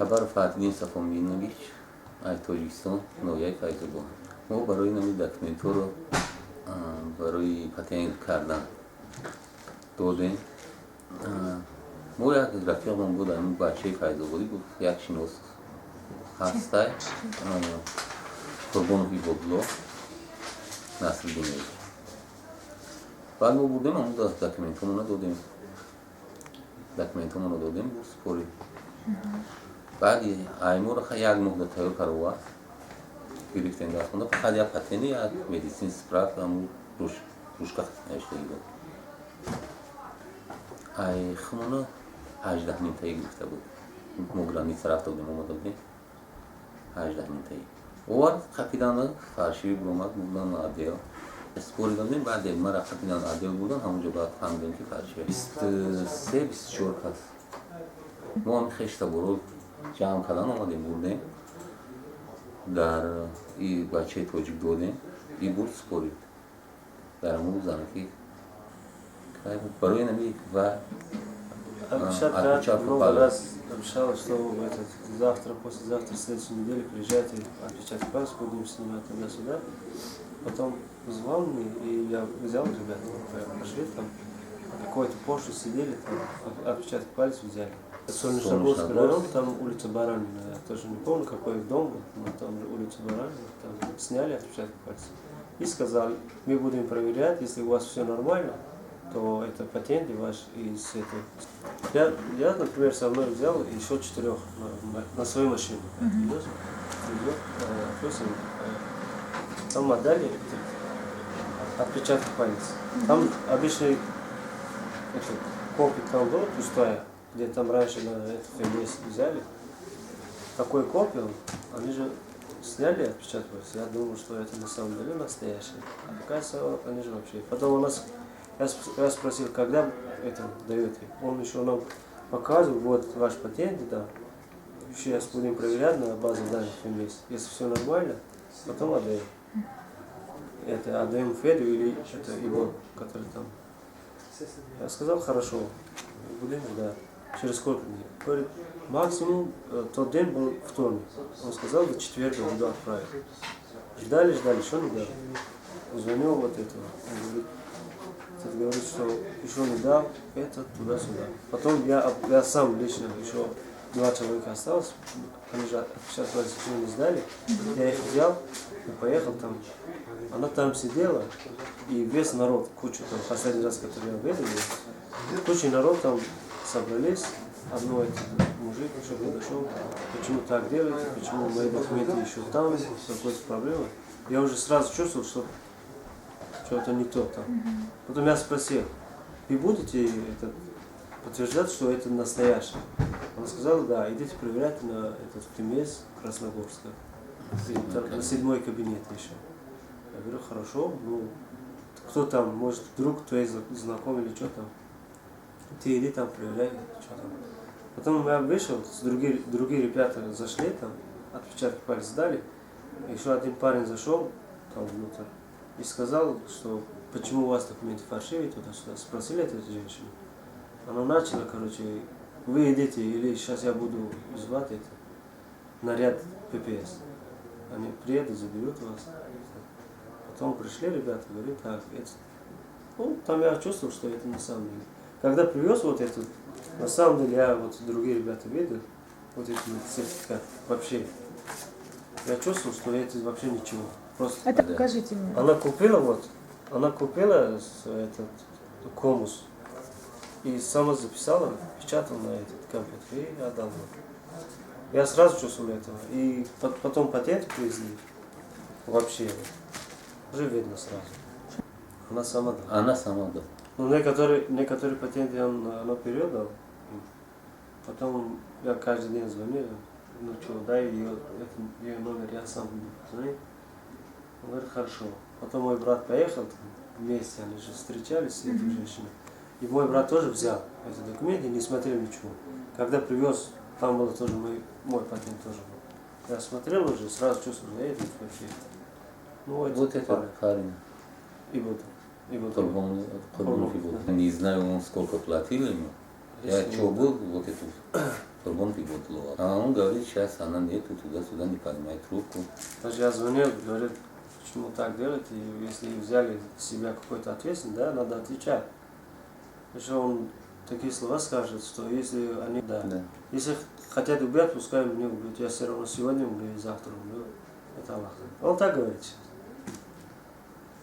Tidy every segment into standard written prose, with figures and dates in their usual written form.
Хабар Фатидин Сафонбинович از تاجیکستان نایه فیض‌آباد. ما برای نمی دکمنتور رو برای پتنت کردن دادیم. ما یک رفیقم بود، اون بچه فیض‌آبادی بود، یک شناس هسته قربانوفی بودلو نصرالدین. بعد ما بودیم اون دکمنتمون رو دادیم بود سپوری. بعد ایمور خیلی یک مدت تایید کردیم. گرفتیم داشتم. فقط یک پتنی یک مدیسین سپرات هم روش نشده بود. ای خمونه 18 نیم تایی گرفته بود. مگرانی طرف دادیم اومدیم 18 نیم تایی. اوار کپیتان فارسی برومات بودن آدیا. سپوری دادیم بعد مرا کپیتان آدیا بودن همونجا بعد فهمیدیم که فارسی 23-24 هست. ما هم خشته برو جمع کردن اومدیم بودیم. در این بچه توجیک دادیم این بود سپورید در همون زنکی برای нами و обещать много раз обещала, что завтра, послезавтра, в следующей неделе приезжайте, отпечатать паспорт, будем снимать туда-сюда. Потом звал мне, и я взял ребят, пошли там, какой-то пошту сидели, там, отпечатать палец взяли. Солнечногорский район, там улица Баранина, я тоже не помню, какой дом был, но там улица Баранина, там сняли отпечаток пальца. И сказали, мы будем проверять, если у вас все нормально, то это патент ваш из этого. Я, например, со мной взял еще 4 на свою машину. Там отдали отпечаток пальца. Там обычный копия там была пустая, где там раньше на этом месте взяли. Такой копию, они же сняли отпечаток пальца. Я думал, что это на самом деле настоящий. А оказывается, они же вообще. Потом у нас я спросил, когда это даете? Он еще нам показывал, вот ваш патент, да. Сейчас будем проверять на базе данных вместе. Если все нормально, потом отдаем. Это отдаем Феду или это его, который там. Я сказал, хорошо, будем ждать. Через сколько дней? Говорит, максимум тот день был вторник. Он сказал, до четверга буду отправить. Ждали, еще не дали. Звонил вот этого. Он говорит, этот говорит, что еще не дал, это туда-сюда. Потом я сам лично, еще 2 человека осталось, они же сейчас еще не сдали. Я их взял и поехал там. Она там сидела, и весь народ, куча там, последний раз, который я видел, куча народ там собрались. Одно этот мужик еще подошел, почему так делаете, почему мои документы еще там, какой-то проблема. Я уже сразу чувствовал, что что-то не то там. Потом я спросил, вы будете это подтверждать, что это настоящее? Она сказала, да, идите проверять на этот КМС Красногорска, на 7-й кабинет еще. Я говорю, хорошо, ну, кто там, может, друг твой знакомый или что там, ты иди там проверяй, что там. Потом я вышел, другие ребята зашли там, отпечатки пальцев дали, еще один парень зашел там внутрь. И сказал, что почему у вас документы фальшивые, туда-сюда. Спросили эту женщину. Она начала, короче, вы идите, или сейчас я буду звать это, наряд ППС. Они приедут, заберут вас. Потом пришли ребята, говорят, так, это... Ну, там я чувствовал, что это на самом деле. Когда привез вот этот, на самом деле я вот другие ребята видел, вот эти сертификаты, вообще. Я чувствовал, что это вообще ничего. Просто, это покажите мне. Она купила этот комус и сама записала, печатала на этот компьютер и отдала. Я сразу чувствовал этого. И потом патент привезли. Вообще. Уже видно сразу. Она сама дала. Она сама дала. Ну, некоторые патенты она вперед дал. Потом я каждый день звонил. Ну что, дай ее номер, я сам буду звонить. Он говорит, хорошо. Потом мой брат поехал, вместе они же встречались с этой женщиной. И мой брат тоже взял эти документы, не смотрел ничего. Когда привез, там был тоже мой патент тоже был. Я смотрел уже, сразу чувствовал, это вообще. Ну, вот это парень. И вот. Не знаю, он сколько платил ему. Я чего был, вот эту По-любому приготовила. А он говорит, сейчас она нету, туда-сюда не поднимает трубку. Даже я звонил, говорит, почему так делать, и если взяли с себя какой-то ответственность, да, надо отвечать. Еще он такие слова скажет, что если они, да, Да. если хотят убить, пускай меня убьют, я все равно сегодня убью и завтра убью. Это Аллах. Он так говорит.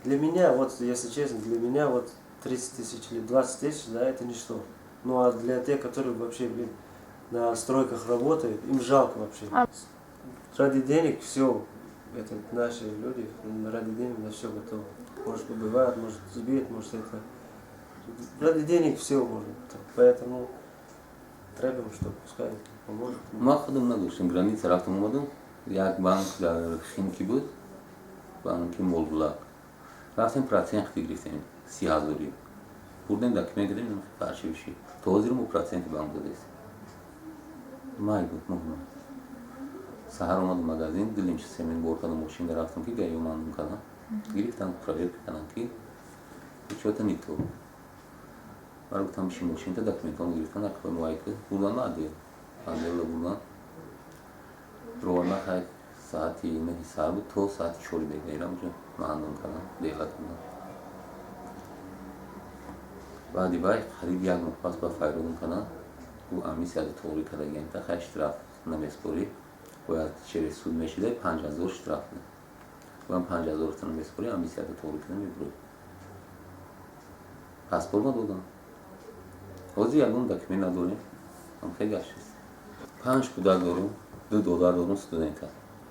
Для меня, вот, если честно, для меня вот 30 тысяч или 20 тысяч, да, это ничто. Ну а для тех, которые вообще, блин, на стройках работают, им жалко вообще. Ради денег все, это наши люди, ради денег на все готовы. Может убивают, может сбить, может это. Ради денег все можно. Поэтому требуем, что пускай поможет. ما خودم نداشتیم گرانیت رفتم اومدم یک بانک در خیمکی بود بانک مولبلاک رفتیم پراتینخ گرفتیم 30,000 بردیم دکمه گرفتیم فرشی بشی توزیر مو پراتینخ بانک داده است مای بود مهم سهر اومدم مغازین دیدیم چه سمین بور کردم ماشین در رفتم که گاهی اومدم کردم گرفتم پرویر کردم که چوتا نیتو برای گفتم میشی ماشین تا دکمنتون گرفتن اکبر موایکه بردن نادیه Andrew'la bulunan Rovarlar her saati yine hesabı to saati çolu bekleyin amca mağanın kalan devletinde. Vadi bay xarid یک مختص با فایرون کنن و امیس از توری کرده گیم تا خیلی اشتراف نمیسپوری باید چه سود میشیده 5,000 اشتراف نه و هم 5,000 تا نمیسپوری امیس از توری کرده میبروی پاسپورت ما دادم اوزی یادم دکمه نداریم هم خیلی گشتیست 5 کودک داریم 2 دلار داریم استودنت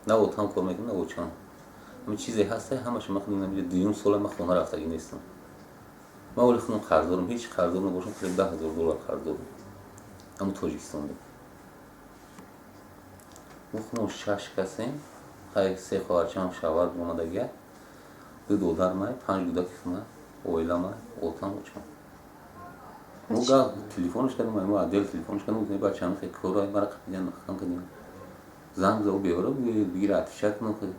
نه اتاق کار میکنم نه اوچان همه چیزی هست همش ما خودم نمیشه دیوم سال ما خونه رفتگی نیستم ما ولی خودم قرض دارم هیچ قرض دارم نباشم که 10,000 دلار قرض دارم اما تاجیکستان ما خودم 6 کسیم خیلی 3 خواهرچم شوهر اومدگی 2 دلار مای 5 کودک ما اویلا ما اتاق اوچان موقع تلفنش کردم ما عادل تلفنش کردم گفتم بچه‌ام فکر کارای مرا قبلا نخوام کردیم زنگ زدم بیاره بگیر اتشک نکنه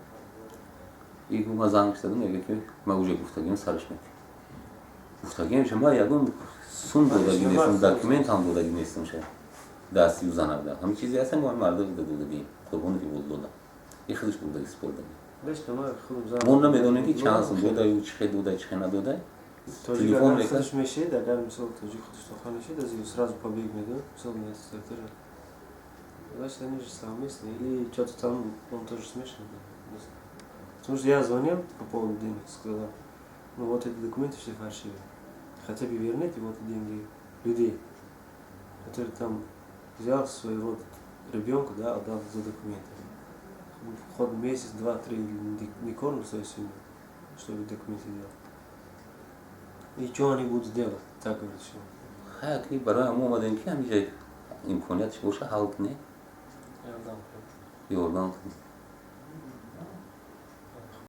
ایگو ما زنگ زدم میگه که ما اوج گفتگیم سرش میتی گفتگیم شما یادم سون دادگی نیستم داکیومنت هم دادگی نیستم شه دستی و زننده همین چیزی هست ما مرد دادگی قربون دی بود دادم این خودش بوده اسپورت Десь немає хлопця. مون نمیدونم که چند سال داده چه دوده چه نداده Телефон рекламируешь меши, да, да, мисал, тоже хочешь что ханиши, да, сразу побегли, да, мисал на структуре. Значит, они же совместные, или что-то там, он тоже смешанный, да. Потому что я звонил по поводу денег, сказал, ну вот эти документы все фальшивые. Хотя бы верните вот деньги людей, которые там взял своего ребенка, да, отдал за документы. В ход месяц, два, три не кормил свою семью, чтобы документы делать. И что они будут делать? Так говорит, что. خیلی برای ما اومدن که همیشه امکانیتش باشه حل کنه Я дам. یاردان کنه